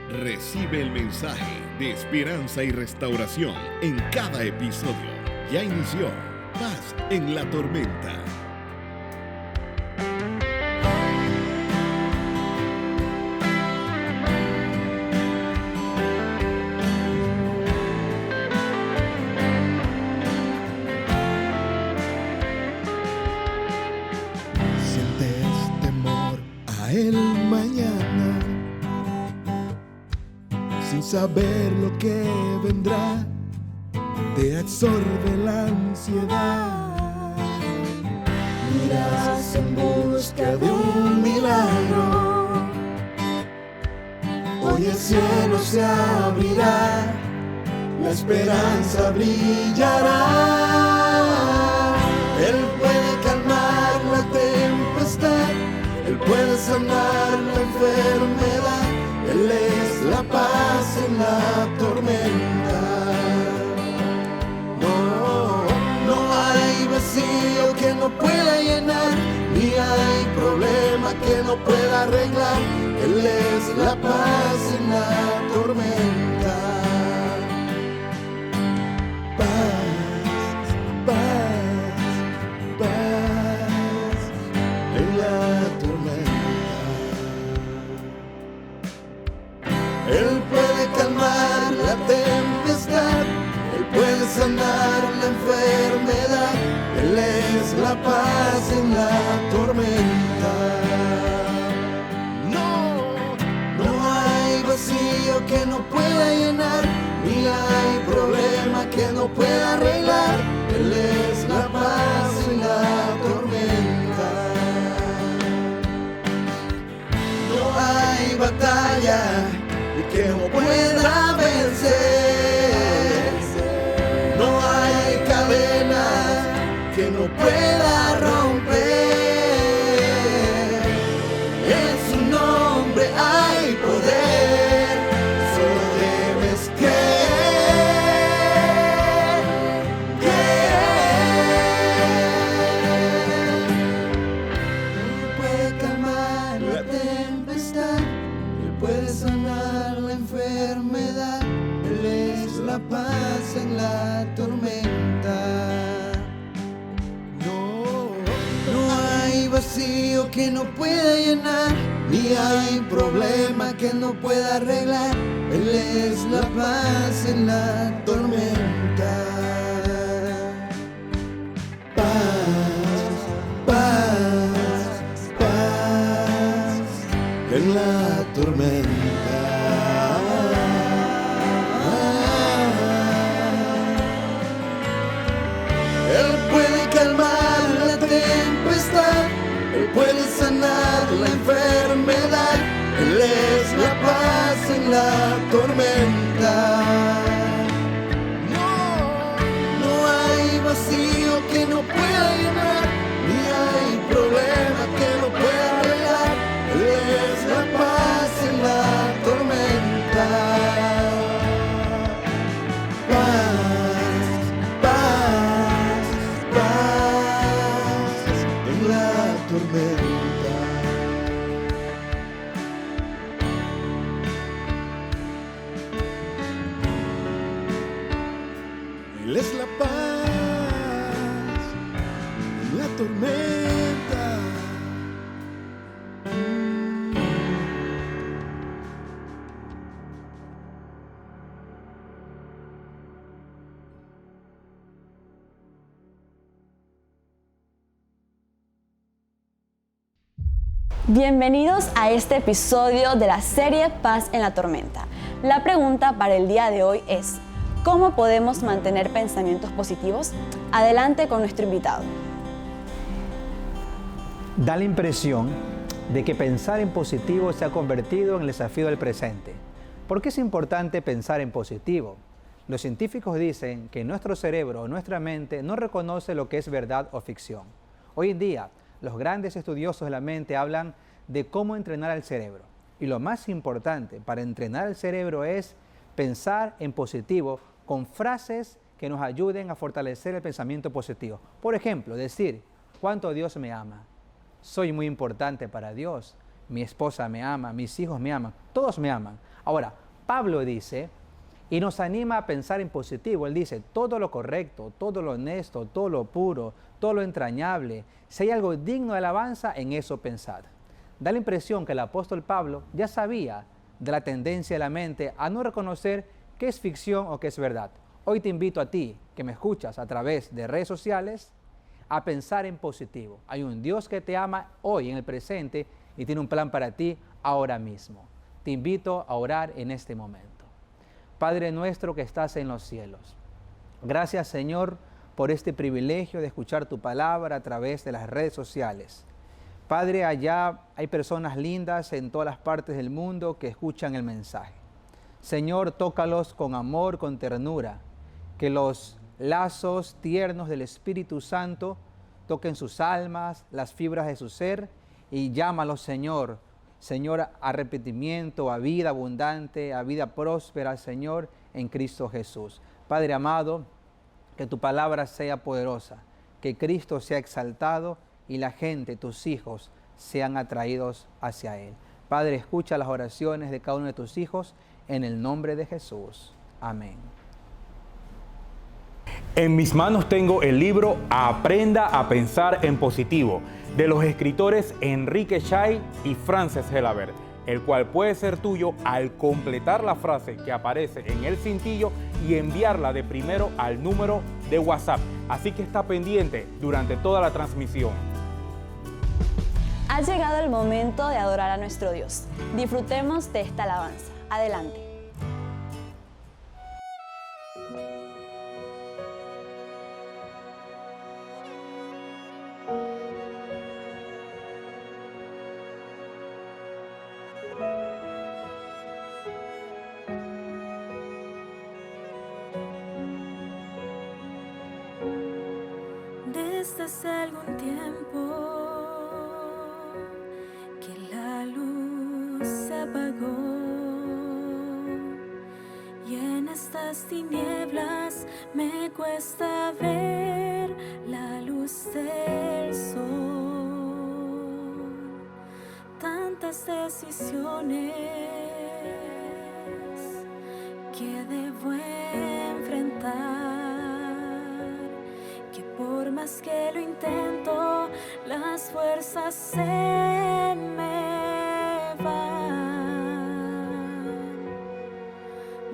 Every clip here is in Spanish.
Recibe el mensaje de esperanza y restauración en cada episodio. Ya inició Paz en la Tormenta. Sientes temor a el mañana, sin saber lo que vendrá, te absorbe la ansiedad. Miras en busca de un milagro, hoy el cielo se abrirá, la esperanza brillará. Él puede calmar la tempestad, Él puede sanar la enfermedad, Él es la paz en la tormenta. No hay vacío que no pueda llenar, ni hay problema que no pueda arreglar. Él es la paz en la tormenta. Paz, paz, paz en la tormenta. Él puede calmar la tempestad, Él puede sanar la enfermedad, Él es la paz en la tormenta. No hay vacío que no pueda llenar, ni hay problema que no pueda arreglar. Él es la paz en la tormenta. No hay batalla que no pueda vencer, no hay cadena que no pueda romper. En su nombre hay poder, solo debes creer, Él puede calmar la tempestad, Él puede sanar la enfermedad, Él es la paz en la tormenta. No hay vacío que no pueda llenar, ni hay problema que no pueda arreglar. Él es la paz en la tormenta. Paz, paz, paz en la tormenta. Él puede calmar la tempestad, Él puede sanar la enfermedad, Él es la paz en la tormenta. No hay vacío que no pueda llenar, ni hay problema que no pueda arreglar. Él es la paz en la tormenta. Paz, paz, paz en la tormenta. Él es la paz en la tormenta. Bienvenidos a este episodio de la serie Paz en la Tormenta. La pregunta para el día de hoy es: ¿cómo podemos mantener pensamientos positivos? Adelante con nuestro invitado. Da la impresión de que pensar en positivo se ha convertido en el desafío del presente. ¿Por qué es importante pensar en positivo? Los científicos dicen que nuestro cerebro o nuestra mente no reconoce lo que es verdad o ficción. Hoy en día, los grandes estudiosos de la mente hablan de cómo entrenar al cerebro. Y lo más importante para entrenar al cerebro es pensar en positivo con frases que nos ayuden a fortalecer el pensamiento positivo. Por ejemplo, decir: ¿cuánto Dios me ama? Soy muy importante para Dios. mi esposa me ama, mis hijos me aman, todos me aman. Ahora, Pablo dice, y nos anima a pensar en positivo. Él dice, todo lo correcto, todo lo honesto, todo lo puro, todo lo entrañable, si hay algo digno de alabanza, en eso pensad. Da la impresión que el apóstol Pablo ya sabía de la tendencia de la mente a no reconocer qué es ficción o qué es verdad. Hoy te invito a ti, que me escuchas a través de redes sociales, a pensar en positivo. Hay un Dios que te ama hoy, en el presente, y tiene un plan para ti ahora mismo. Te invito a orar en este momento. Padre nuestro que estás en los cielos, gracias Señor por este privilegio de escuchar tu palabra a través de las redes sociales. Padre, allá hay personas lindas en todas las partes del mundo que escuchan el mensaje. Señor, tócalos con amor, con ternura, que los lazos tiernos del Espíritu Santo toquen sus almas, las fibras de su ser, y llámalos, Señor, a arrepentimiento, a vida abundante, a vida próspera, Señor, en Cristo Jesús. Padre amado, que tu palabra sea poderosa, que Cristo sea exaltado y la gente, tus hijos, sean atraídos hacia Él. Padre, escucha las oraciones de cada uno de tus hijos en el nombre de Jesús. Amén. En mis manos tengo el libro Aprenda a pensar en positivo, de los escritores Enrique Shay y Frances Gelabert, el cual puede ser tuyo al completar la frase que aparece en el cintillo y enviarla de primero al número de WhatsApp. Así que está pendiente durante toda la transmisión. Ha llegado el momento de adorar a nuestro Dios. Disfrutemos de esta alabanza. Adelante. Desde hace algún tiempo que la luz se apagó y en estas tinieblas me cuesta ver la luz del sol. Tantas decisiones que debo enfrentar, por más que lo intento, las fuerzas se me van.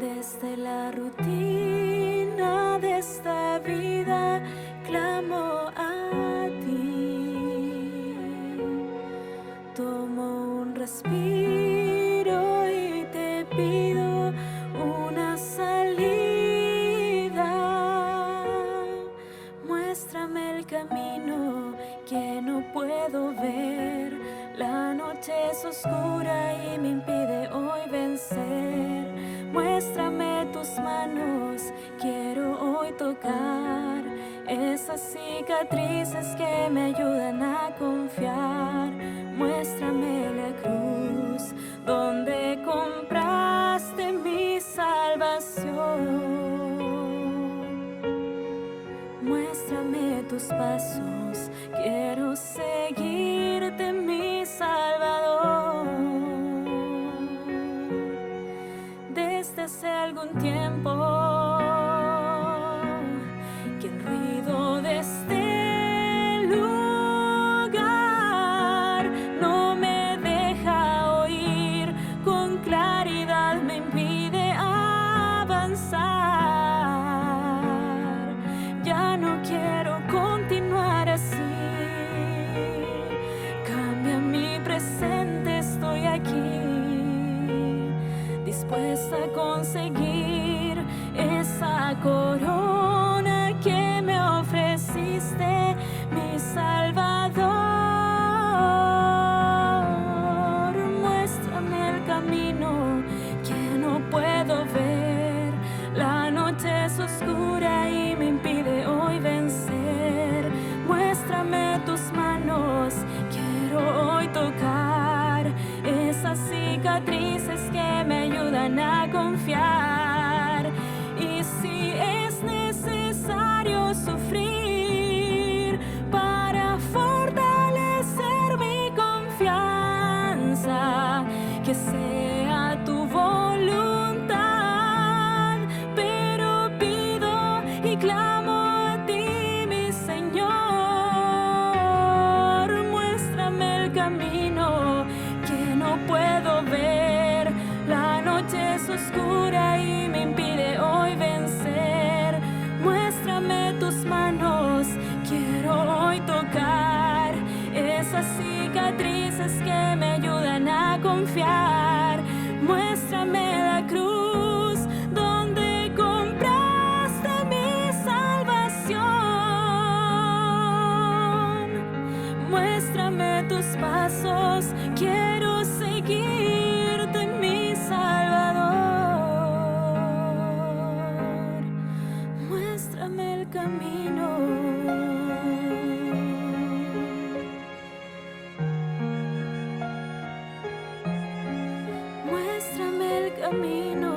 Desde la rutina de esta vida, clamo a ti. Tomo un respiro y te pido una salida. Muéstrame el camino que no puedo ver. La noche es oscura y me impide hoy vencer. Muéstrame tus manos, quiero hoy tocar esas cicatrices que me ayudan a confiar. Muéstrame la cruz donde compraste mi salvación. Muéstrame tus pasos, quiero seguirte, mi Salvador. Desde hace algún tiempo que el ruido de este lugar no me deja oír con claridad, me impide avanzar. Ya no quiero continuar así. Cambia mi presente, estoy aquí, dispuesta a conseguir esa corona que me ofreciste, mi Salvador. Muéstrame el camino que no puedo ver. La noche es oscura y me impide hoy vencer. Muéstrame tus manos, quiero hoy tocar esas cicatrices que me ayudan a confiar. Y si es necesario sufrir para fortalecer mi confianza, que sea tu voluntad, pero pido y clamo a ti, mi Señor. Muéstrame el camino que no puedo ver, la noche es oscura y me impide hoy vencer. Muéstrame tus manos, quiero hoy tocar esas cicatrices que me ayudan a confiar. Muéstrame la cruz donde compraste mi salvación. Muéstrame tus pasos, quiero seguirte, mi Salvador. Muéstrame el camino. Muéstrame el camino.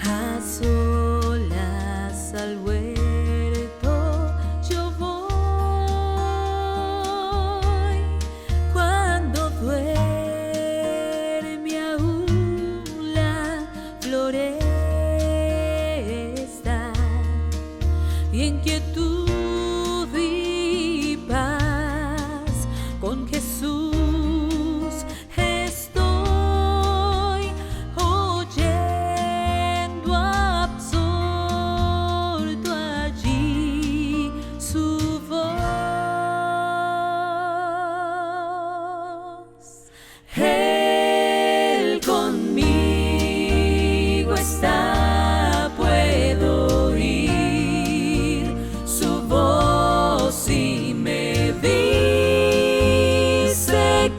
A solas al huerto yo voy, cuando duerme aún la floresta, y en quietud y paz con Jesús estoy, oyendo absorto allí su voz. Él conmigo está, puedo oír su voz y me dice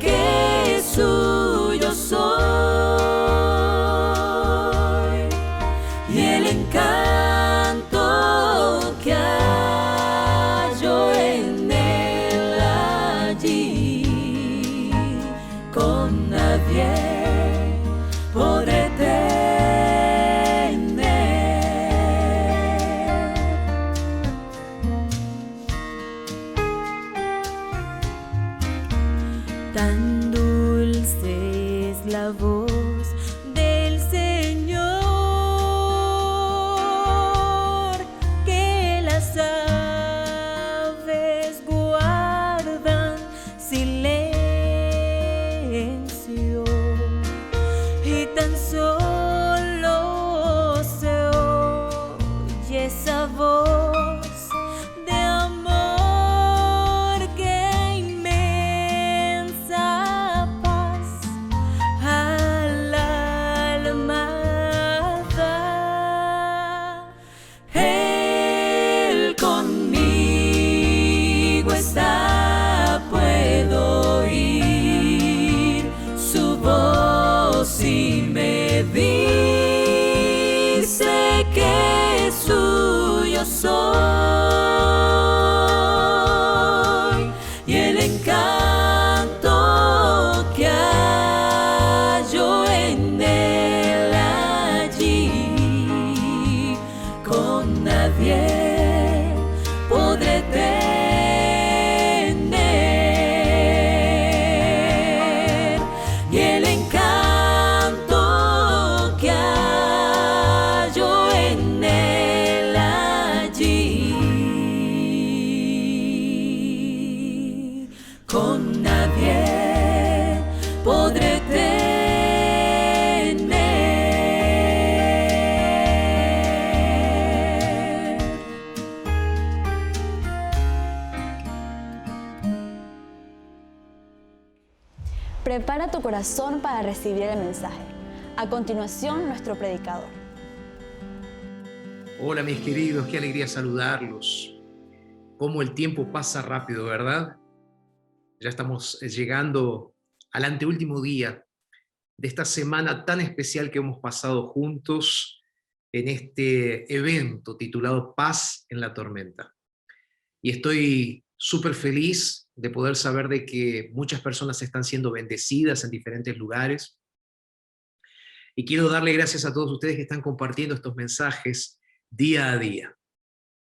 que suyo soy, y el encanto que hallo en él allí, con nadie podré tener. Tan dulce es la voz del Señor, que las aves guardan silencio, y tan solo se oye esa voz de amor, que inmensa paz al alma da. Él conmigo está, puedo oír su voz y me dice que suyo soy, y el encanto que hallo en él allí, con nadie podré tener. Y el encanto que hallo en él allí, con nadie podré tener. Prepara tu corazón para recibir el mensaje. A continuación, nuestro predicador. Hola mis queridos, qué alegría saludarlos. Cómo el tiempo pasa rápido, ¿verdad? Ya estamos llegando al anteúltimo día de esta semana tan especial que hemos pasado juntos en este evento titulado Paz en la Tormenta. Y estoy súper feliz de poder saber de que muchas personas están siendo bendecidas en diferentes lugares. Y quiero darle gracias a todos ustedes que están compartiendo estos mensajes día a día.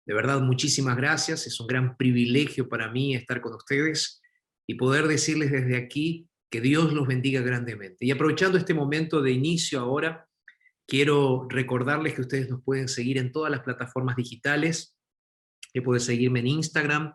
De verdad, muchísimas gracias. Es un gran privilegio para mí estar con ustedes y poder decirles desde aquí que Dios los bendiga grandemente. Y aprovechando este momento de inicio ahora, quiero recordarles que ustedes nos pueden seguir en todas las plataformas digitales, que pueden seguirme en Instagram,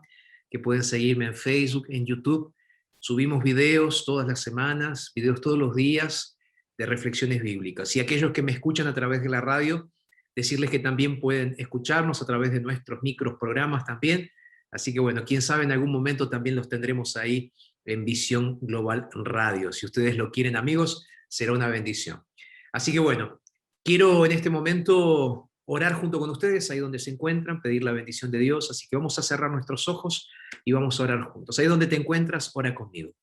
que pueden seguirme en Facebook, en YouTube. Subimos videos todas las semanas, videos todos los días de reflexiones bíblicas. Y aquellos que me escuchan a través de la radio, decirles que también pueden escucharnos a través de nuestros microprogramas también. Así que bueno, quién sabe, en algún momento también los tendremos ahí en Visión Global Radio. Si ustedes lo quieren, amigos, será una bendición. Así que bueno, quiero en este momento orar junto con ustedes, ahí donde se encuentran, pedir la bendición de Dios. Así que vamos a cerrar nuestros ojos y vamos a orar juntos. Ahí donde te encuentras, ora conmigo.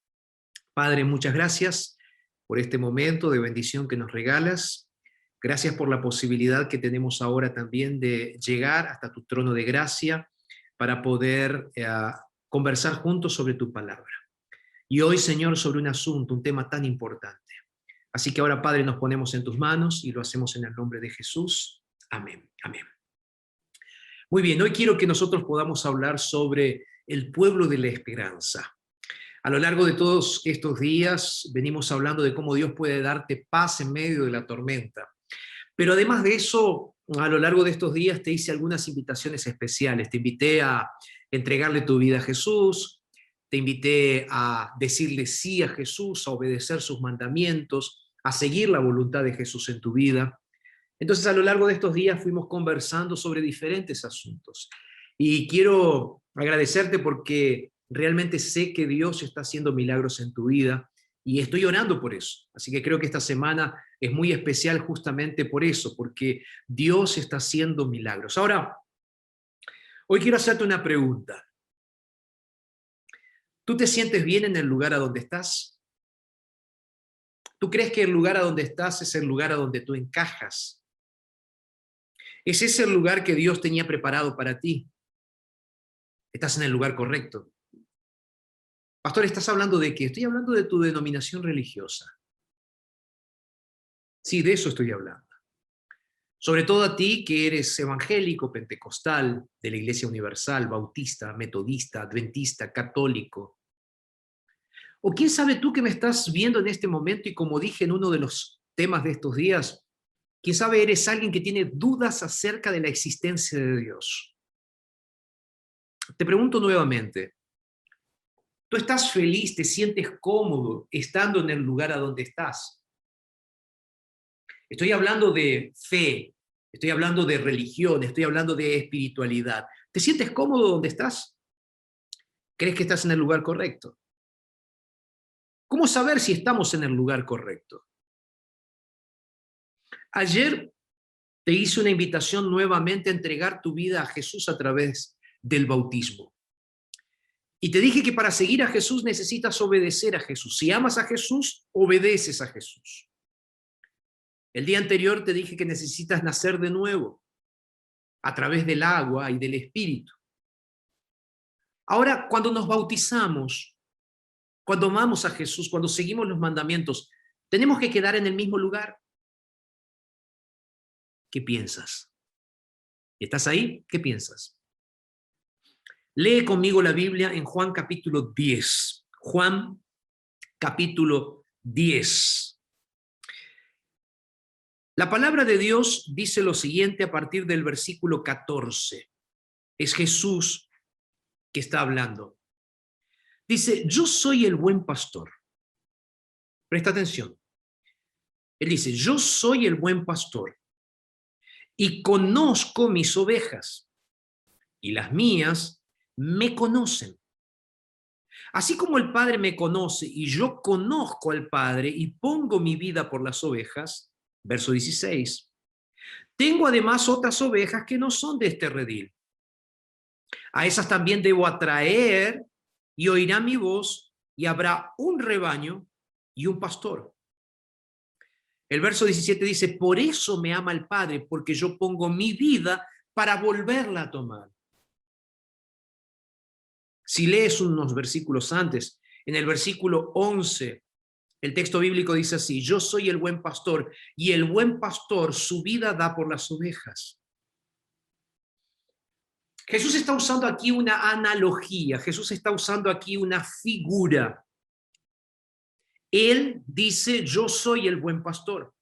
Padre, muchas gracias por este momento de bendición que nos regalas. Gracias por la posibilidad que tenemos ahora también de llegar hasta tu trono de gracia para poder conversar juntos sobre tu palabra. Y hoy, Señor, sobre un asunto, un tema tan importante. Así que ahora, Padre, nos ponemos en tus manos y lo hacemos en el nombre de Jesús. Amén. Amén. Muy bien, hoy quiero que nosotros podamos hablar sobre el pueblo de la esperanza. A lo largo de todos estos días venimos hablando de cómo Dios puede darte paz en medio de la tormenta. Pero además de eso, a lo largo de estos días te hice algunas invitaciones especiales. Te invité a entregarle tu vida a Jesús, te invité a decirle sí a Jesús, a obedecer sus mandamientos, a seguir la voluntad de Jesús en tu vida. Entonces, a lo largo de estos días fuimos conversando sobre diferentes asuntos. Y quiero agradecerte porque realmente sé que Dios está haciendo milagros en tu vida. Y estoy orando por eso. Así que creo que esta semana es muy especial justamente por eso, porque Dios está haciendo milagros. Ahora, hoy quiero hacerte una pregunta. ¿Tú te sientes bien en el lugar a donde estás? ¿Tú crees que el lugar a donde estás es el lugar a donde tú encajas? ¿Es ese el lugar que Dios tenía preparado para ti? ¿Estás en el lugar correcto? Pastor, ¿estás hablando de qué? Estoy hablando de tu denominación religiosa. Sí, de eso estoy hablando. Sobre todo a ti que eres evangélico, pentecostal, de la Iglesia Universal, bautista, metodista, adventista, católico. O quién sabe tú que me estás viendo en este momento y como dije en uno de los temas de estos días, quién sabe eres alguien que tiene dudas acerca de la existencia de Dios. Te pregunto nuevamente, ¿tú estás feliz, te sientes cómodo estando en el lugar a donde estás? Estoy hablando de fe, estoy hablando de religión, estoy hablando de espiritualidad. ¿Te sientes cómodo donde estás? ¿Crees que estás en el lugar correcto? ¿Cómo saber si estamos en el lugar correcto? Ayer te hice una invitación nuevamente a entregar tu vida a Jesús a través del bautismo. Y te dije que para seguir a Jesús necesitas obedecer a Jesús. Si amas a Jesús, obedeces a Jesús. El día anterior te dije que necesitas nacer de nuevo a través del agua y del Espíritu. Ahora, cuando nos bautizamos, cuando amamos a Jesús, cuando seguimos los mandamientos, ¿tenemos que quedar en el mismo lugar? ¿Qué piensas? ¿Estás ahí? ¿Qué piensas? Lee conmigo la Biblia en Juan capítulo 10. Juan capítulo 10. La palabra de Dios dice lo siguiente a partir del versículo 14. Es Jesús que está hablando. Dice, yo soy el buen pastor. Presta atención. Él dice, yo soy el buen pastor y conozco mis ovejas y las mías me conocen. Así como el Padre me conoce y yo conozco al Padre y pongo mi vida por las ovejas, verso 16, tengo además otras ovejas que no son de este redil. A esas también debo atraer y oirán mi voz y habrá un rebaño y un pastor. El verso 17 dice, por eso me ama el Padre, porque yo pongo mi vida para volverla a tomar. Si lees unos versículos antes, en el versículo 11, el texto bíblico dice así, yo soy el buen pastor y el buen pastor su vida da por las ovejas. Jesús está usando aquí una analogía, Jesús está usando aquí una figura. Él dice, yo soy el buen pastor,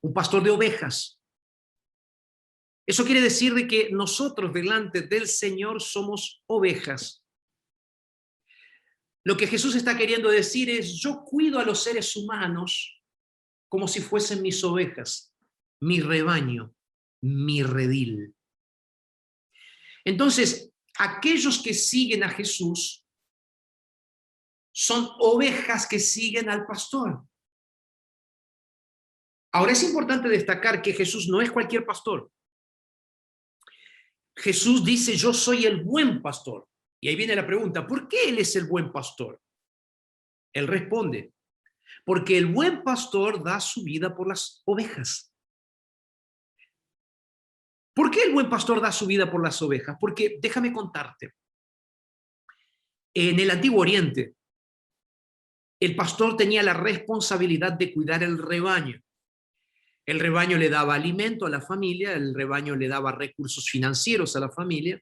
un pastor de ovejas. Eso quiere decir de que nosotros delante del Señor somos ovejas. Lo que Jesús está queriendo decir es, yo cuido a los seres humanos como si fuesen mis ovejas, mi rebaño, mi redil. Entonces, aquellos que siguen a Jesús son ovejas que siguen al pastor. Ahora es importante destacar que Jesús no es cualquier pastor. Jesús dice, yo soy el buen pastor. Y ahí viene la pregunta, ¿por qué Él es el buen pastor? Él responde, porque el buen pastor da su vida por las ovejas. ¿Por qué el buen pastor da su vida por las ovejas? Porque déjame contarte, en el Antiguo Oriente, el pastor tenía la responsabilidad de cuidar el rebaño. El rebaño le daba alimento a la familia, el rebaño le daba recursos financieros a la familia,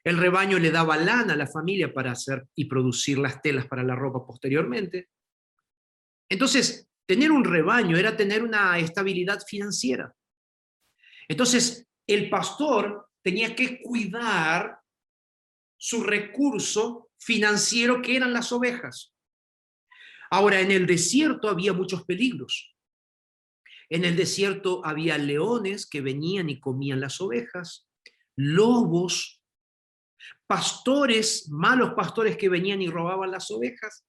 el rebaño le daba lana a la familia para hacer y producir las telas para la ropa posteriormente. Entonces, tener un rebaño era tener una estabilidad financiera. Entonces, el pastor tenía que cuidar su recurso financiero que eran las ovejas. Ahora, en el desierto había muchos peligros. En el desierto había leones que venían y comían las ovejas, lobos, pastores, malos pastores que venían y robaban las ovejas.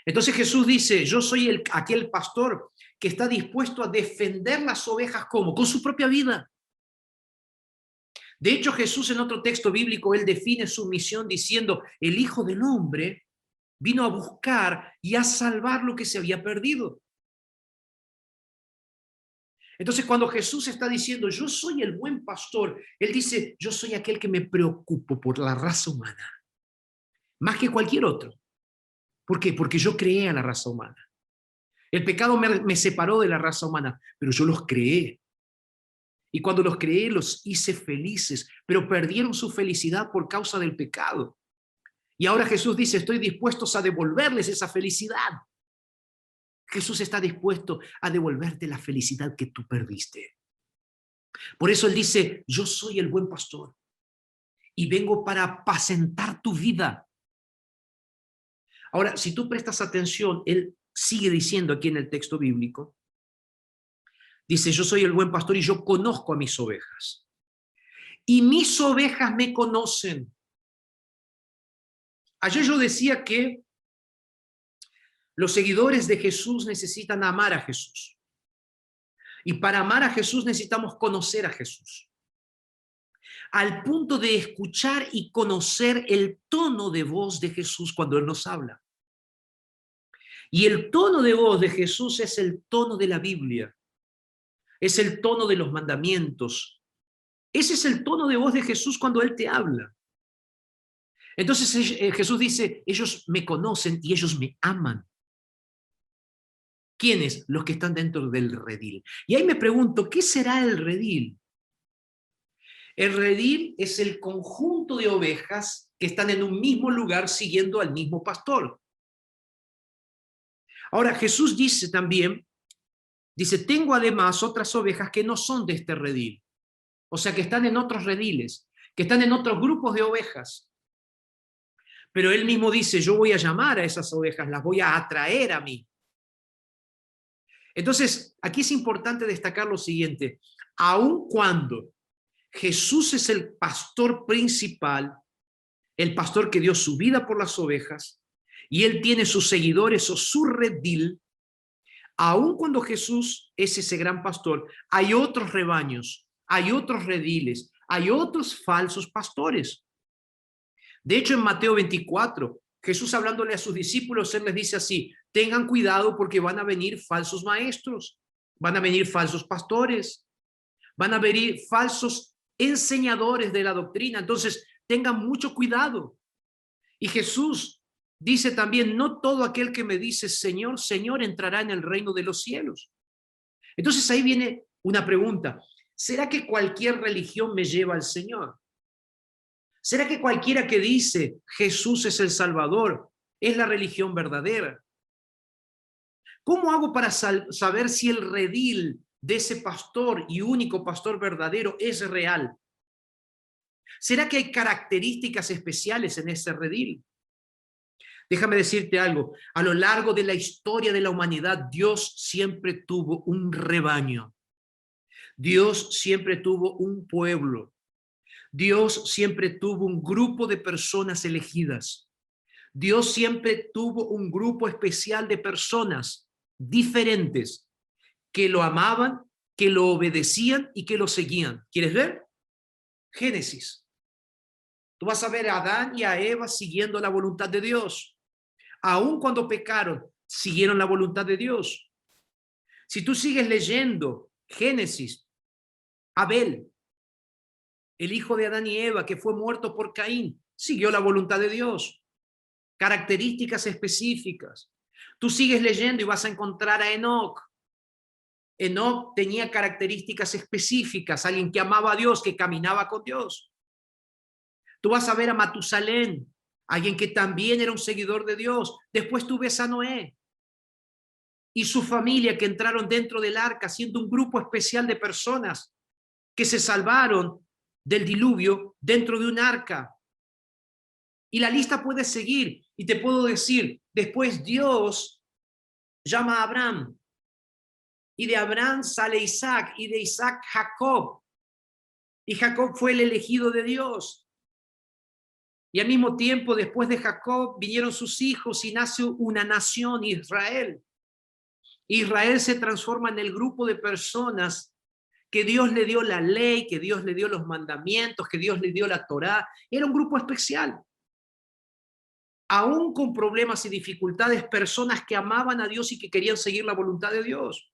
Entonces Jesús dice, yo soy aquel pastor que está dispuesto a defender las ovejas, ¿cómo? Con su propia vida. De hecho, Jesús en otro texto bíblico, él define su misión diciendo, el Hijo del Hombre vino a buscar y a salvar lo que se había perdido. Entonces, cuando Jesús está diciendo, yo soy el buen pastor, él dice, yo soy aquel que me preocupo por la raza humana, más que cualquier otro. ¿Por qué? Porque yo creé a la raza humana. El pecado me separó de la raza humana, pero yo los creé. Y cuando los creé, los hice felices, pero perdieron su felicidad por causa del pecado. Y ahora Jesús dice, estoy dispuesto a devolverles esa felicidad. Jesús está dispuesto a devolverte la felicidad que tú perdiste. Por eso Él dice, yo soy el buen pastor y vengo para apacentar tu vida. Ahora, si tú prestas atención, Él sigue diciendo aquí en el texto bíblico, dice, yo soy el buen pastor y yo conozco a mis ovejas. Y mis ovejas me conocen. Ayer yo decía que los seguidores de Jesús necesitan amar a Jesús. Y para amar a Jesús necesitamos conocer a Jesús. Al punto de escuchar y conocer el tono de voz de Jesús cuando Él nos habla. Y el tono de voz de Jesús es el tono de la Biblia. Es el tono de los mandamientos. Ese es el tono de voz de Jesús cuando Él te habla. Entonces Jesús dice, ellos me conocen y ellos me aman. ¿Quiénes? Los que están dentro del redil. Y ahí me pregunto, ¿qué será el redil? El redil es el conjunto de ovejas que están en un mismo lugar siguiendo al mismo pastor. Ahora Jesús dice también, dice, tengo además otras ovejas que no son de este redil. O sea, que están en otros rediles, que están en otros grupos de ovejas. Pero Él mismo dice, yo voy a llamar a esas ovejas, las voy a atraer a mí. Entonces, aquí es importante destacar lo siguiente, aun cuando Jesús es el pastor principal, el pastor que dio su vida por las ovejas, y Él tiene sus seguidores o su redil, aun cuando Jesús es ese gran pastor, hay otros rebaños, hay otros rediles, hay otros falsos pastores. De hecho, en Mateo 24, Jesús hablándole a sus discípulos, él les dice así: tengan cuidado porque van a venir falsos maestros, van a venir falsos pastores, van a venir falsos enseñadores de la doctrina. Entonces, tengan mucho cuidado. Y Jesús dice también: no todo aquel que me dice Señor, Señor entrará en el reino de los cielos. Entonces ahí viene una pregunta: ¿será que cualquier religión me lleva al Señor? ¿Será que cualquiera que dice Jesús es el Salvador es la religión verdadera? ¿Cómo hago para saber si el redil de ese pastor y único pastor verdadero es real? ¿Será que hay características especiales en ese redil? Déjame decirte algo: a lo largo de la historia de la humanidad, Dios siempre tuvo un rebaño. Dios siempre tuvo un pueblo. Dios siempre tuvo un grupo de personas elegidas. Dios siempre tuvo un grupo especial de personas diferentes que lo amaban, que lo obedecían y que lo seguían. ¿Quieres ver? Génesis. Tú vas a ver a Adán y a Eva siguiendo la voluntad de Dios. Aun cuando pecaron, siguieron la voluntad de Dios. Si tú sigues leyendo Génesis, Abel, el hijo de Adán y Eva, que fue muerto por Caín, siguió la voluntad de Dios. Características específicas. Tú sigues leyendo y vas a encontrar a Enoc. Enoc tenía características específicas, alguien que amaba a Dios, que caminaba con Dios. Tú vas a ver a Matusalén, alguien que también era un seguidor de Dios. Después tú ves a Noé y su familia, que entraron dentro del arca, siendo un grupo especial de personas que se salvaron del diluvio dentro de un arca. Y la lista puede seguir, y te puedo decir: después Dios llama a Abraham, y de Abraham sale Isaac, y de Isaac Jacob, y Jacob fue el elegido de Dios. Y al mismo tiempo, después de Jacob, vinieron sus hijos y nace una nación, Israel. Israel se transforma en el grupo de personas que Dios le dio la ley, que Dios le dio los mandamientos, que Dios le dio la Torá. Era un grupo especial. Aún con problemas y dificultades, personas que amaban a Dios y que querían seguir la voluntad de Dios.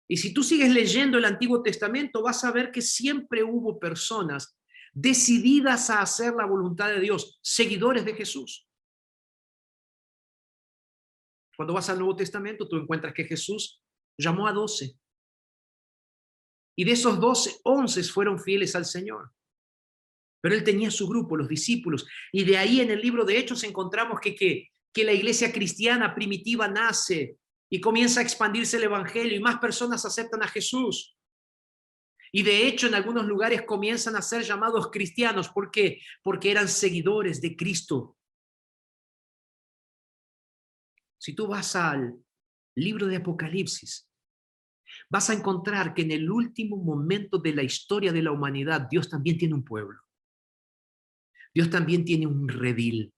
Y si tú sigues leyendo el Antiguo Testamento, vas a ver que siempre hubo personas decididas a hacer la voluntad de Dios, seguidores de Jesús. Cuando vas al Nuevo Testamento, tú encuentras que Jesús llamó a 12. Y de esos 12, 11 fueron fieles al Señor. Pero él tenía su grupo, los discípulos. Y de ahí en el libro de Hechos encontramos que la iglesia cristiana primitiva nace y comienza a expandirse el evangelio y más personas aceptan a Jesús. Y de hecho en algunos lugares comienzan a ser llamados cristianos. ¿Por qué? Porque eran seguidores de Cristo. Si tú vas al libro de Apocalipsis, vas a encontrar que en el último momento de la historia de la humanidad, Dios también tiene un pueblo. Dios también tiene un redil.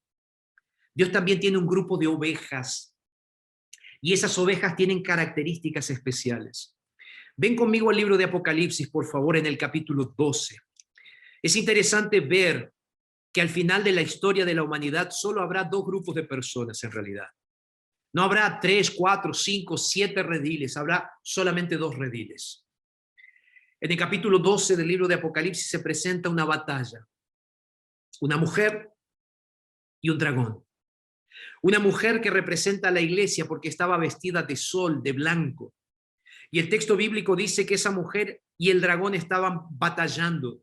Dios también tiene un grupo de ovejas. Y esas ovejas tienen características especiales. Ven conmigo al libro de Apocalipsis, por favor, en el capítulo 12. Es interesante ver que al final de la historia de la humanidad solo habrá dos grupos de personas en realidad. No habrá 3, 4, 5, 7 rediles, habrá solamente 2 rediles. En el capítulo 12 del libro de Apocalipsis se presenta una batalla. Una mujer y un dragón. Una mujer que representa a la iglesia porque estaba vestida de sol, de blanco. Y el texto bíblico dice que esa mujer y el dragón estaban batallando.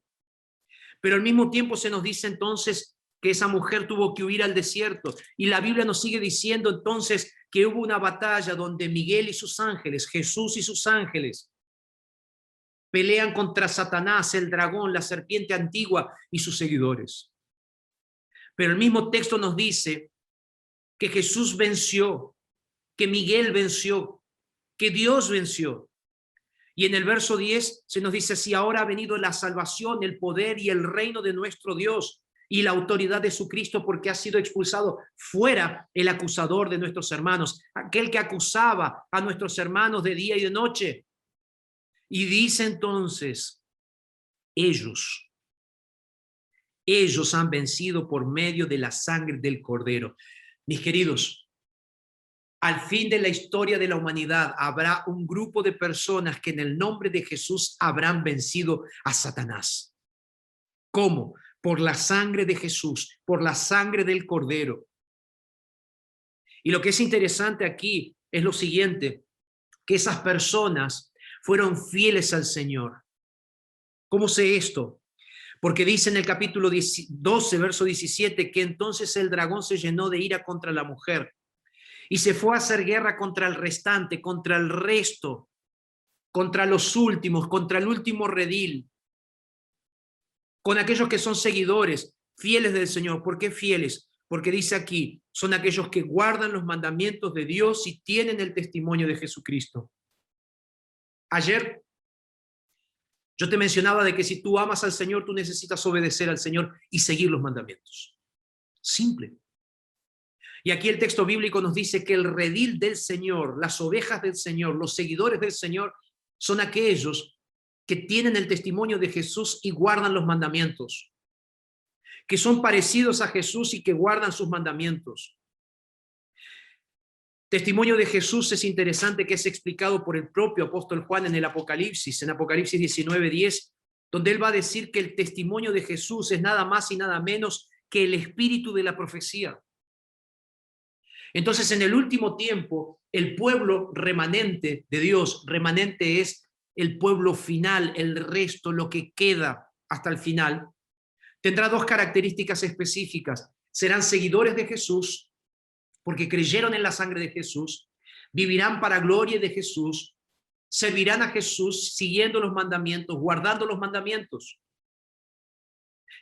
Pero al mismo tiempo se nos dice entonces que esa mujer tuvo que huir al desierto. Y la Biblia nos sigue diciendo entonces que hubo una batalla donde Miguel y sus ángeles, Jesús y sus ángeles, pelean contra Satanás, el dragón, la serpiente antigua y sus seguidores. Pero el mismo texto nos dice que Jesús venció, que Miguel venció, que Dios venció. Y en el verso 10 se nos dice así: ahora ha venido la salvación, el poder y el reino de nuestro Dios y la autoridad de su Cristo, porque ha sido expulsado fuera el acusador de nuestros hermanos, aquel que acusaba a nuestros hermanos de día y de noche. Y dice entonces Ellos han vencido por medio de la sangre del Cordero. Mis queridos, al fin de la historia de la humanidad habrá un grupo de personas que en el nombre de Jesús habrán vencido a Satanás. ¿Cómo? Por la sangre de Jesús, por la sangre del Cordero. Y lo que es interesante aquí es lo siguiente, que esas personas fueron fieles al Señor. ¿Cómo sé esto? Porque dice en el capítulo 12, verso 17, que entonces el dragón se llenó de ira contra la mujer y se fue a hacer guerra contra el restante, contra el resto, contra los últimos, contra el último redil, con aquellos que son seguidores, fieles del Señor. ¿Por qué fieles? Porque dice aquí, son aquellos que guardan los mandamientos de Dios y tienen el testimonio de Jesucristo. Ayer yo te mencionaba de que si tú amas al Señor, tú necesitas obedecer al Señor y seguir los mandamientos. Simple. Y aquí el texto bíblico nos dice que el redil del Señor, las ovejas del Señor, los seguidores del Señor, son aquellos que tienen el testimonio de Jesús y guardan los mandamientos, que son parecidos a Jesús y que guardan sus mandamientos. Testimonio de Jesús es interesante, que es explicado por el propio apóstol Juan en el Apocalipsis, en Apocalipsis 19:10, donde él va a decir que el testimonio de Jesús es nada más y nada menos que el espíritu de la profecía. Entonces, en el último tiempo, el pueblo remanente de Dios, remanente es el pueblo final, el resto, lo que queda hasta el final, tendrá dos características específicas. Serán seguidores de Jesús, porque creyeron en la sangre de Jesús, vivirán para gloria de Jesús, servirán a Jesús siguiendo los mandamientos, guardando los mandamientos.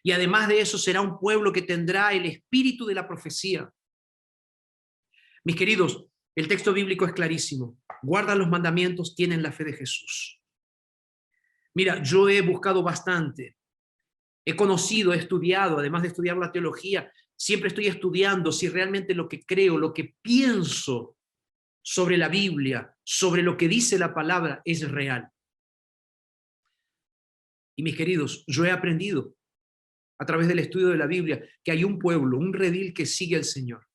Y además de eso será un pueblo que tendrá el espíritu de la profecía. Mis queridos, el texto bíblico es clarísimo. Guardan los mandamientos, tienen la fe de Jesús. Mira, yo he buscado bastante. He conocido, he estudiado, además de estudiar la teología, siempre estoy estudiando si realmente lo que creo, lo que pienso sobre la Biblia, sobre lo que dice la palabra, es real. Y mis queridos, yo he aprendido a través del estudio de la Biblia que hay un pueblo, un redil que sigue al Señor.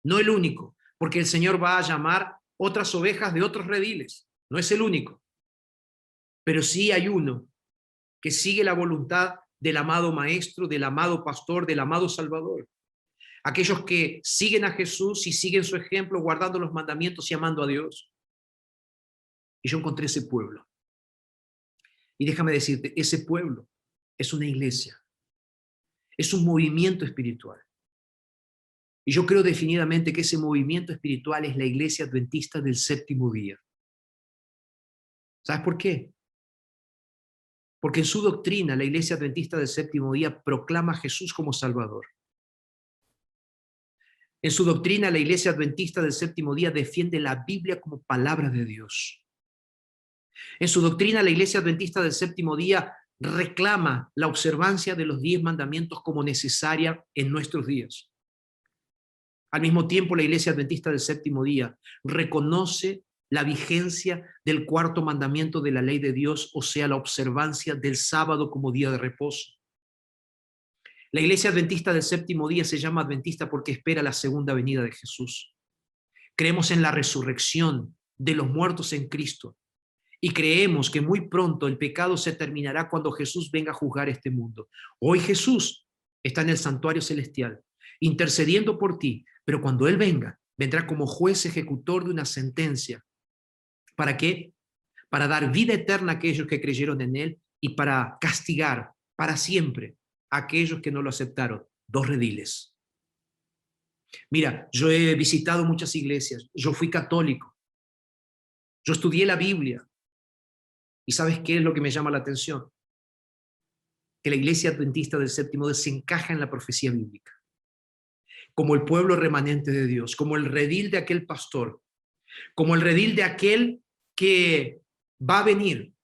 No el único, porque el Señor va a llamar otras ovejas de otros rediles. No es el único. Pero sí hay uno que sigue la voluntad del amado Maestro, del amado Pastor, del amado Salvador. Aquellos que siguen a Jesús y siguen su ejemplo, guardando los mandamientos y amando a Dios. Y yo encontré ese pueblo. Y déjame decirte, ese pueblo es una iglesia. Es un movimiento espiritual. Y yo creo definidamente que ese movimiento espiritual es la Iglesia Adventista del Séptimo Día. ¿Sabes por qué? Porque en su doctrina la Iglesia Adventista del Séptimo Día proclama a Jesús como Salvador. En su doctrina la Iglesia Adventista del Séptimo Día defiende la Biblia como palabra de Dios. En su doctrina la Iglesia Adventista del Séptimo Día reclama la observancia de los 10 mandamientos como necesaria en nuestros días. Al mismo tiempo, la Iglesia Adventista del Séptimo Día reconoce la vigencia del cuarto mandamiento de la ley de Dios, o sea, la observancia del sábado como día de reposo. La Iglesia Adventista del Séptimo Día se llama adventista porque espera la segunda venida de Jesús. Creemos en la resurrección de los muertos en Cristo y creemos que muy pronto el pecado se terminará cuando Jesús venga a juzgar este mundo. Hoy Jesús está en el santuario celestial intercediendo por ti, pero cuando Él venga, vendrá como juez ejecutor de una sentencia. ¿Para qué? Para dar vida eterna a aquellos que creyeron en Él y para castigar para siempre a aquellos que no lo aceptaron. Dos rediles. Mira, yo he visitado muchas iglesias, yo fui católico, yo estudié la Biblia. ¿Y sabes qué es lo que me llama la atención? Que la Iglesia Adventista del Séptimo Día se encaja en la profecía bíblica. Como el pueblo remanente de Dios, como el redil de aquel pastor, como el redil de aquel que va a venir,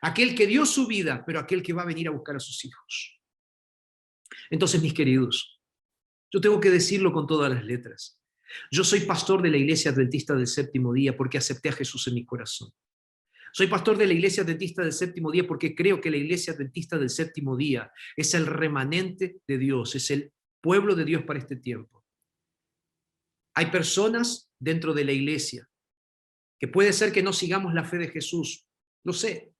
aquel que dio su vida, pero aquel que va a venir a buscar a sus hijos. Entonces, mis queridos, yo tengo que decirlo con todas las letras. Yo soy pastor de la Iglesia Adventista del Séptimo Día porque acepté a Jesús en mi corazón. Soy pastor de la Iglesia Adventista del Séptimo Día porque creo que la Iglesia Adventista del Séptimo Día es el remanente de Dios, es el pueblo de Dios para este tiempo. Hay personas dentro de la iglesia que puede ser que no sigamos la fe de Jesús, lo sé,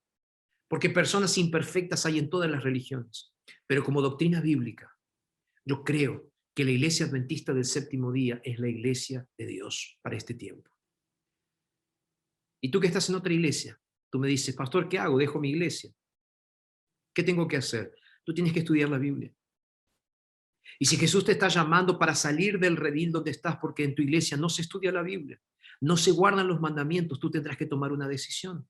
porque personas imperfectas hay en todas las religiones, pero como doctrina bíblica, yo creo que la Iglesia Adventista del Séptimo Día es la iglesia de Dios para este tiempo. Y tú que estás en otra iglesia, tú me dices, pastor, ¿qué hago? Dejo mi iglesia. ¿Qué tengo que hacer? Tú tienes que estudiar la Biblia. Y si Jesús te está llamando para salir del redil donde estás, porque en tu iglesia no se estudia la Biblia, no se guardan los mandamientos, tú tendrás que tomar una decisión.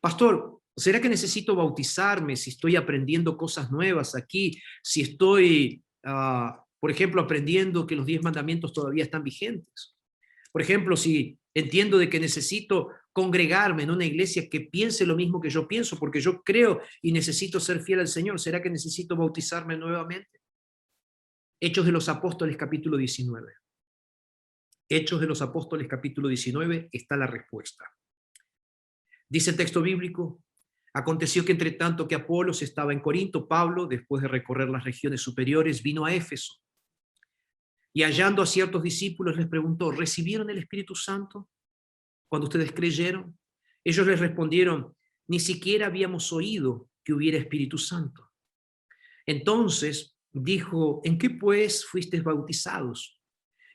Pastor, ¿será que necesito bautizarme si estoy aprendiendo cosas nuevas aquí? Si estoy, por ejemplo, aprendiendo que los 10 mandamientos todavía están vigentes. Por ejemplo, si entiendo de que necesito congregarme en una iglesia que piense lo mismo que yo pienso, porque yo creo y necesito ser fiel al Señor, ¿será que necesito bautizarme nuevamente? Hechos de los Apóstoles, capítulo 19. Hechos de los Apóstoles, capítulo 19, está la respuesta. Dice el texto bíblico, aconteció que entre tanto que Apolos estaba en Corinto, Pablo, después de recorrer las regiones superiores, vino a Éfeso. Y hallando a ciertos discípulos les preguntó, ¿recibieron el Espíritu Santo cuando ustedes creyeron? Ellos les respondieron, ni siquiera habíamos oído que hubiera Espíritu Santo. Entonces dijo, ¿en qué pues fuisteis bautizados?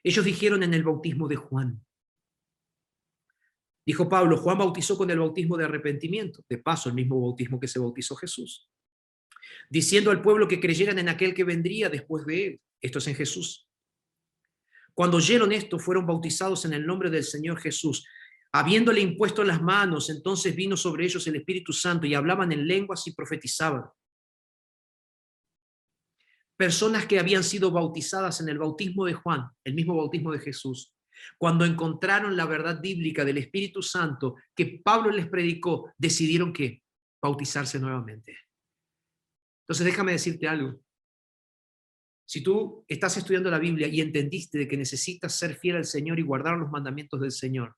Ellos dijeron, en el bautismo de Juan. Dijo Pablo, Juan bautizó con el bautismo de arrepentimiento, de paso el mismo bautismo que se bautizó Jesús, diciendo al pueblo que creyeran en aquel que vendría después de él, esto es en Jesús. Cuando oyeron esto, fueron bautizados en el nombre del Señor Jesús. Habiéndole impuesto las manos, entonces vino sobre ellos el Espíritu Santo y hablaban en lenguas y profetizaban. Personas que habían sido bautizadas en el bautismo de Juan, el mismo bautismo de Jesús, cuando encontraron la verdad bíblica del Espíritu Santo que Pablo les predicó, decidieron que bautizarse nuevamente. Entonces déjame decirte algo. Si tú estás estudiando la Biblia y entendiste de que necesitas ser fiel al Señor y guardar los mandamientos del Señor,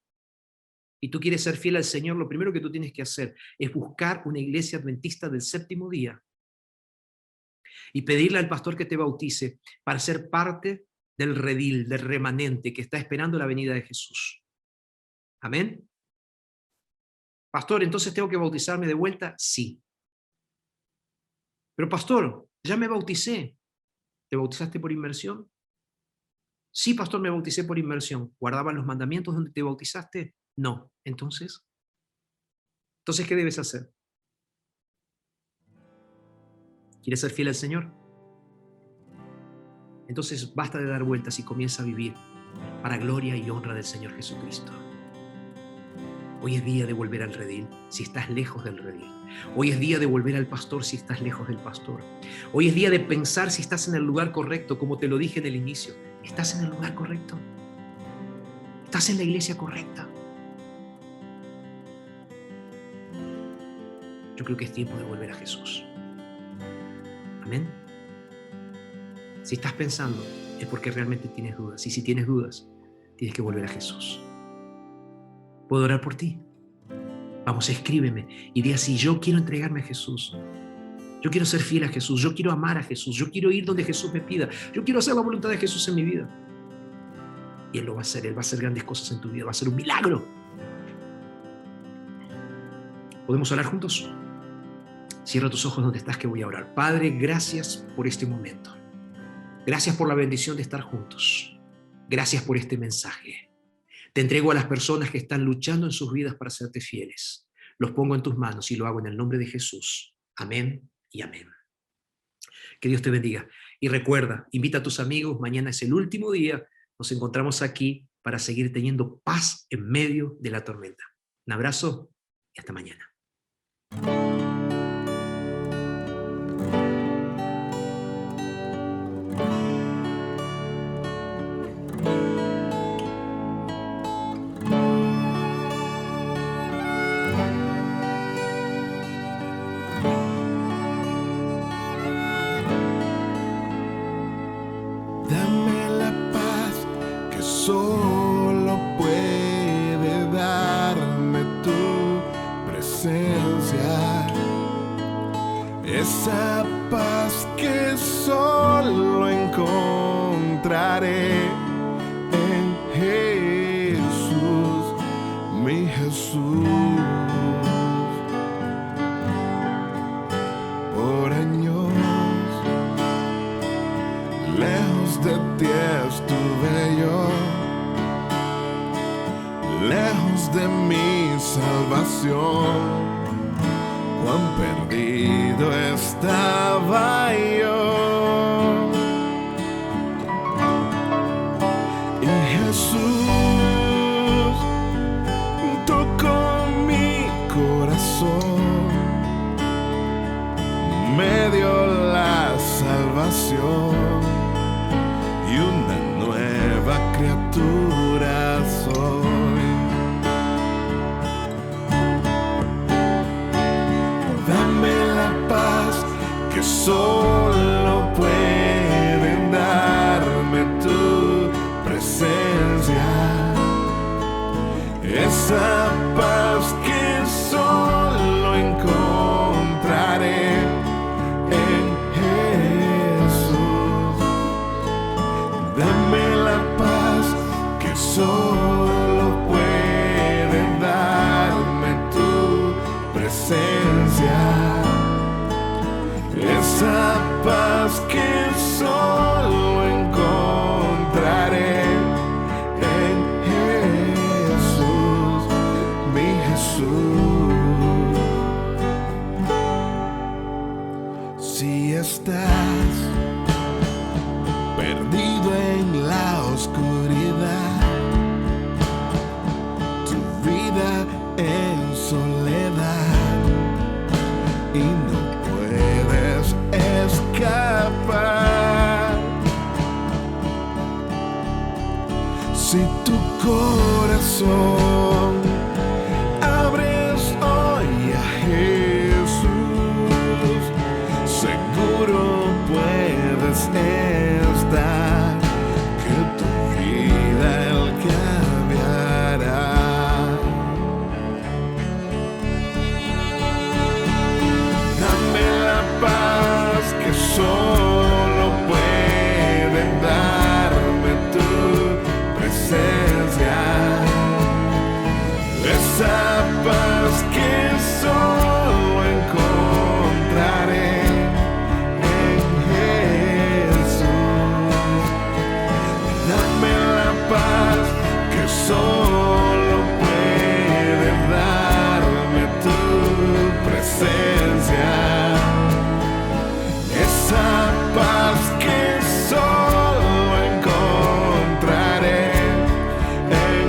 y tú quieres ser fiel al Señor, lo primero que tú tienes que hacer es buscar una iglesia adventista del séptimo día y pedirle al pastor que te bautice para ser parte del redil, del remanente que está esperando la venida de Jesús. Amén. Pastor, ¿entonces tengo que bautizarme de vuelta? Sí. Pero pastor, ya me bauticé. ¿Te bautizaste por inmersión? Sí, pastor, me bauticé por inmersión. ¿Guardaban los mandamientos donde te bautizaste? No. ¿Entonces? ¿Entonces qué debes hacer? ¿Quieres ser fiel al Señor? Entonces basta de dar vueltas y comienza a vivir para gloria y honra del Señor Jesucristo. Hoy es día de volver al redil si estás lejos del redil. Hoy es día de volver al pastor si estás lejos del pastor. Hoy es día de pensar si estás en el lugar correcto, como te lo dije en el inicio. ¿Estás en el lugar correcto? ¿Estás en la iglesia correcta? Yo creo que es tiempo de volver a Jesús. Amén. Si estás pensando, es porque realmente tienes dudas. Y si tienes dudas, tienes que volver a Jesús. ¿Puedo orar por ti? Vamos, escríbeme y di así, yo quiero entregarme a Jesús. Yo quiero ser fiel a Jesús. Yo quiero amar a Jesús. Yo quiero ir donde Jesús me pida. Yo quiero hacer la voluntad de Jesús en mi vida. Y Él lo va a hacer. Él va a hacer grandes cosas en tu vida. Va a ser un milagro. ¿Podemos orar juntos? Cierra tus ojos donde estás, que voy a orar. Padre, gracias por este momento. Gracias por la bendición de estar juntos. Gracias por este mensaje. Te entrego a las personas que están luchando en sus vidas para serte fieles. Los pongo en tus manos y lo hago en el nombre de Jesús. Amén y amén. Que Dios te bendiga. Y recuerda, invita a tus amigos. Mañana es el último día. Nos encontramos aquí para seguir teniendo paz en medio de la tormenta. Un abrazo y hasta mañana. Dame la paz que solo puede darme esa paz que solo encontraré en Jesús, mi Jesús. Por años lejos de ti estuve yo, lejos de mi salvación. Cuán perdido estaba yo, y Jesús tocó mi corazón, me dio la salvación y una nueva criatura soy. Que solo pueden darme tu presencia, esa paz que solo encontraré en Jesús. Dame la paz que solo pueden darme tu presencia, esa paz que solo encontraré en Jesús, mi Jesús. Si estás perdido en la oscuridad, tu vida en soledad, y no puedes escapar, si tu corazón abres hoy a Jesús, seguro puedes estar que tu vida Él cambiará. Dame la paz que solo pueden darme tu presencia, esa paz que solo encontraré en Jesús. Dame la paz que solo puede darme tu presencia, esa paz que solo encontraré en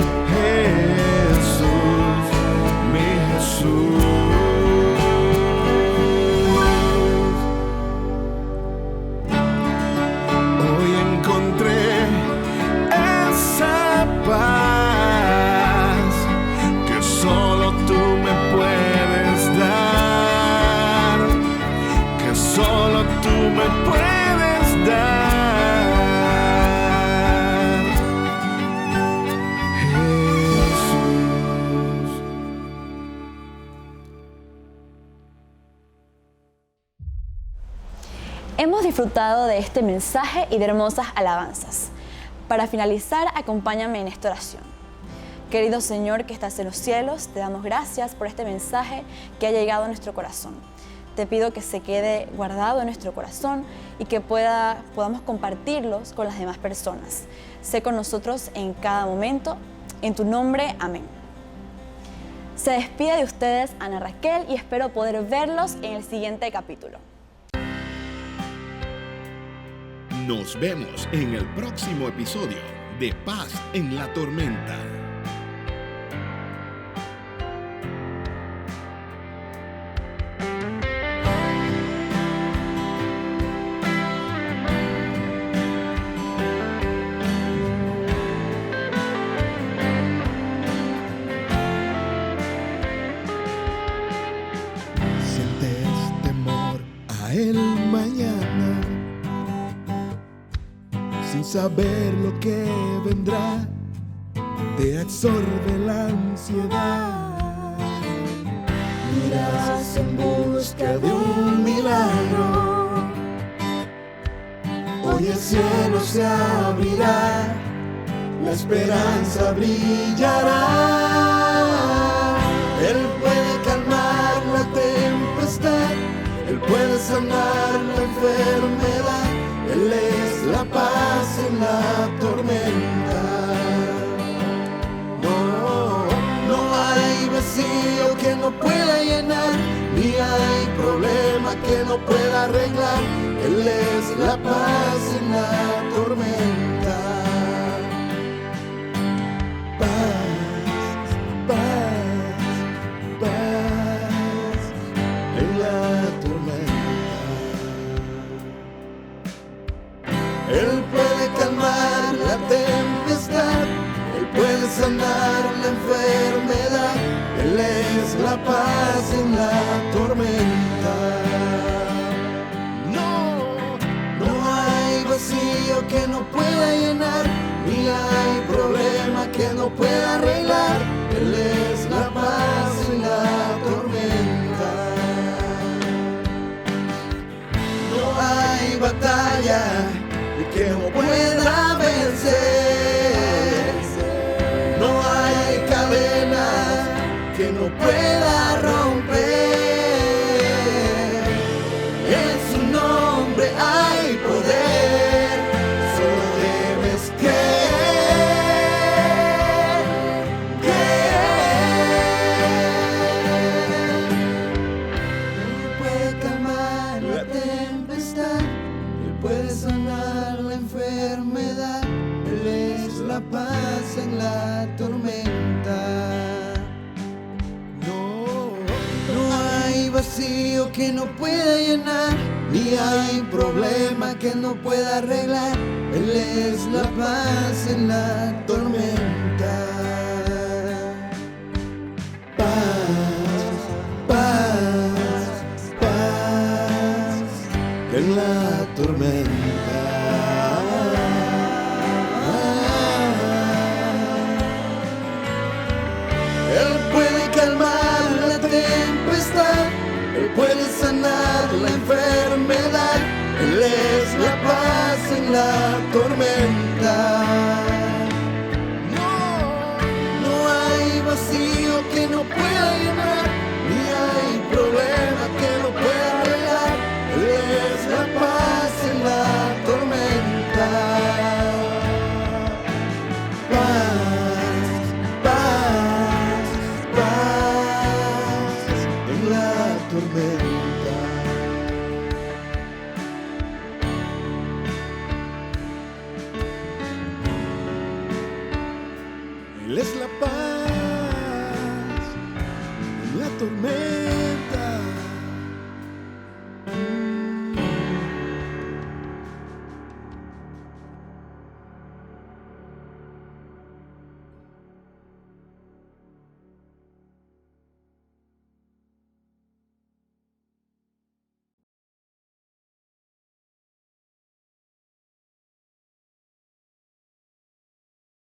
Jesús, mi Jesús. Hoy encontré esa paz que solo tú me puedes dar, que solo tú me puedes dar, Jesús. Hemos disfrutado de este mensaje y de hermosas alabanzas. Para finalizar, acompáñame en esta oración. Querido Señor que estás en los cielos, te damos gracias por este mensaje que ha llegado a nuestro corazón. Te pido que se quede guardado en nuestro corazón y que podamos compartirlos con las demás personas. Sé con nosotros en cada momento. En tu nombre, amén. Se despide de ustedes Ana Raquel y espero poder verlos en el siguiente capítulo. Nos vemos en el próximo episodio de Paz en la Tormenta. Sientes temor a el mañana, sin saber lo que vendrá, te absorbe la ansiedad. irás en busca de un milagro. Hoy el cielo se abrirá, la esperanza brillará. Él puede calmar la tempestad, Él puede sanar la enfermedad. Él es la paz en la tormenta. No hay vacío que no pueda llenar, ni hay problema que no pueda arreglar. Él es la paz en la tormenta. Paz, paz, paz en la tormenta. Él puede calmar la tempestad, Él puede sanar la enfermedad. Él es la paz en la tormenta. No hay vacío que no pueda llenar, ni hay problema que no pueda arreglar. Él es la paz en la tormenta. No hay batalla que no pueda vencer. No hay cadena que no pueda romper. En su nombre hay poder, solo debes creer. Él puede calmar la tempestad, Él puede sanar la enfermedad. Él es la paz en la tormenta. No hay vacío que no pueda llenar, ni hay problema que no pueda arreglar. Él es la paz en la tormenta. Paz, paz, paz en la tormenta. Él puede calmar la tempestad, Él puede sanar la enfermedad. Él es la paz en la tormenta. No hay vacío que no pueda llenar, ni hay problema que no pueda arreglar. Él es la paz en la tormenta. Paz, paz, paz en la tormenta. Él es la paz